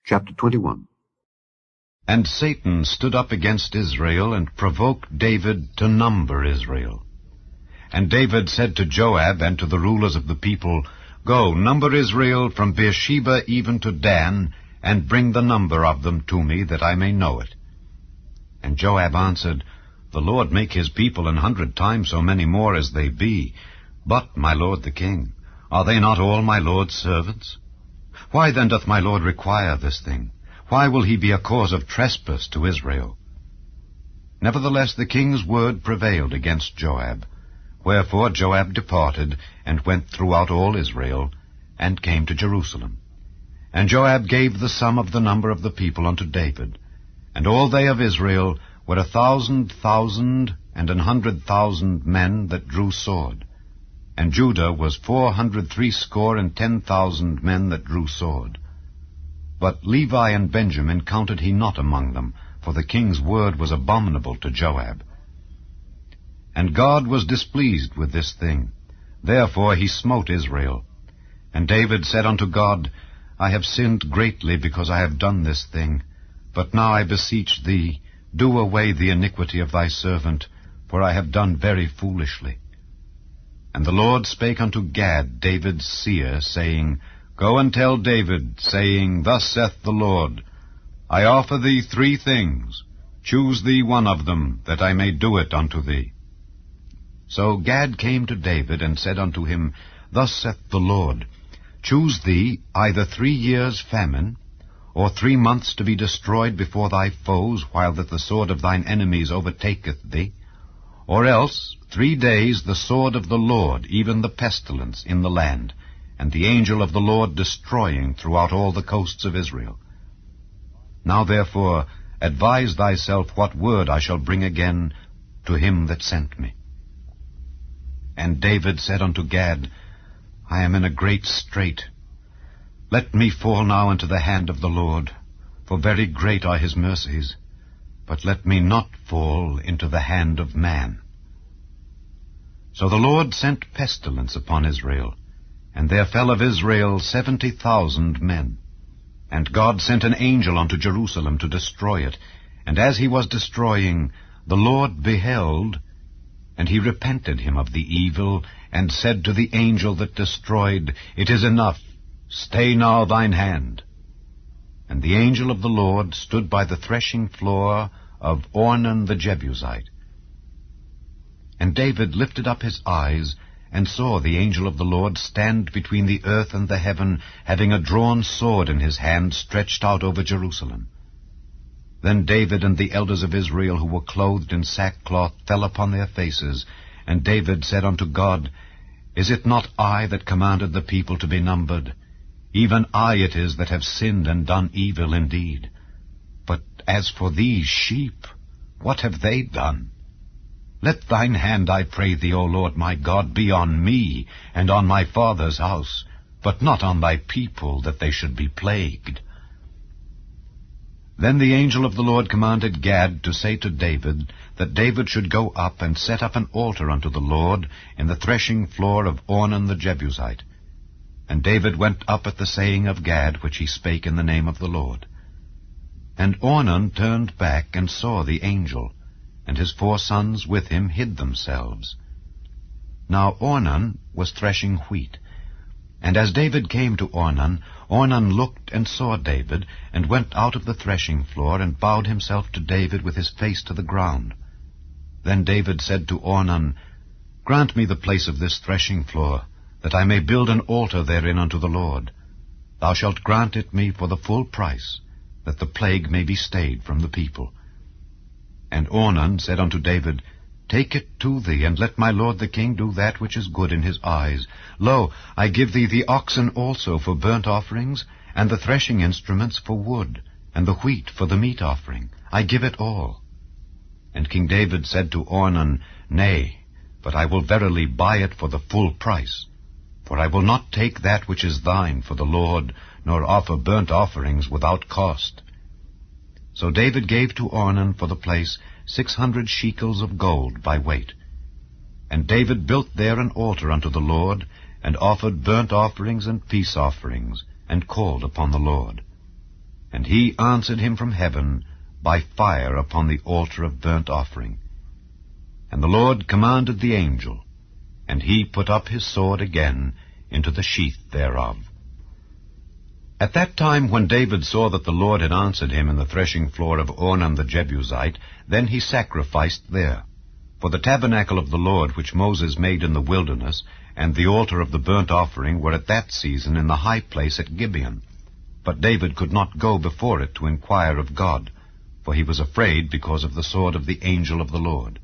Chapter 21. And Satan stood up against Israel, and provoked David to number Israel. And David said to Joab and to the rulers of the people, Go, number Israel from Beersheba even to Dan, and bring the number of them to me, that I may know it. And Joab answered, The Lord make his people 100 times so many more as they be. But, my lord the king, are they not all my lord's servants? Why then doth my lord require this thing? Why will he be a cause of trespass to Israel? Nevertheless the king's word prevailed against Joab. Wherefore Joab departed, and went throughout all Israel, and came to Jerusalem. And Joab gave the sum of the number of the people unto David. And all they of Israel were 1,000,000 and 100,000 men that drew sword. And Judah was 460,000 men that drew sword. But Levi and Benjamin counted he not among them, for the king's word was abominable to Joab. And God was displeased with this thing. Therefore he smote Israel. And David said unto God, I have sinned greatly because I have done this thing. But now I beseech thee, do away the iniquity of thy servant, for I have done very foolishly. And the Lord spake unto Gad, David's seer, saying, Go and tell David, saying, Thus saith the Lord, I offer thee 3 things. Choose thee one of them, that I may do it unto thee. So Gad came to David, and said unto him, Thus saith the Lord, Choose thee either 3 years' famine, or 3 months to be destroyed before thy foes, while that the sword of thine enemies overtaketh thee, or else 3 days the sword of the Lord, even the pestilence, in the land, and the angel of the Lord destroying throughout all the coasts of Israel. Now therefore advise thyself what word I shall bring again to him that sent me. And David said unto Gad, I am in a great strait. Let me fall now into the hand of the Lord, for very great are his mercies, but let me not fall into the hand of man. So the Lord sent pestilence upon Israel, and there fell of Israel 70,000 men. And God sent an angel unto Jerusalem to destroy it. And as he was destroying, the Lord beheld, and he repented him of the evil, and said to the angel that destroyed, It is enough, stay now thine hand. And the angel of the Lord stood by the threshing floor of Ornan the Jebusite. And David lifted up his eyes, and saw the angel of the Lord stand between the earth and the heaven, having a drawn sword in his hand, stretched out over Jerusalem. Then David and the elders of Israel, who were clothed in sackcloth, fell upon their faces. And David said unto God, Is it not I that commanded the people to be numbered? Even I it is that have sinned and done evil indeed. But as for these sheep, what have they done? Let thine hand, I pray thee, O Lord my God, be on me and on my father's house, but not on thy people, that they should be plagued. Then the angel of the Lord commanded Gad to say to David, that David should go up and set up an altar unto the Lord in the threshing floor of Ornan the Jebusite. And David went up at the saying of Gad, which he spake in the name of the Lord. And Ornan turned back and saw the angel, and his 4 sons with him hid themselves. Now Ornan was threshing wheat. And as David came to Ornan, Ornan looked and saw David, and went out of the threshing floor, and bowed himself to David with his face to the ground. Then David said to Ornan, Grant me the place of this threshing floor, that I may build an altar therein unto the Lord. Thou shalt grant it me for the full price, that the plague may be stayed from the people. And Ornan said unto David, Take it to thee, and let my lord the king do that which is good in his eyes. Lo, I give thee the oxen also for burnt offerings, and the threshing instruments for wood, and the wheat for the meat offering. I give it all. And King David said to Ornan, Nay, but I will verily buy it for the full price. For I will not take that which is thine for the Lord, nor offer burnt offerings without cost. So David gave to Ornan for the place 600 shekels of gold by weight. And David built there an altar unto the Lord, and offered burnt offerings and peace offerings, and called upon the Lord. And he answered him from heaven by fire upon the altar of burnt offering. And the Lord commanded the angel, and he put up his sword again into the sheath thereof. At that time when David saw that the Lord had answered him in the threshing floor of Ornan the Jebusite, then he sacrificed there. For the tabernacle of the Lord which Moses made in the wilderness, and the altar of the burnt offering were at that season in the high place at Gibeon. But David could not go before it to inquire of God, for he was afraid because of the sword of the angel of the Lord.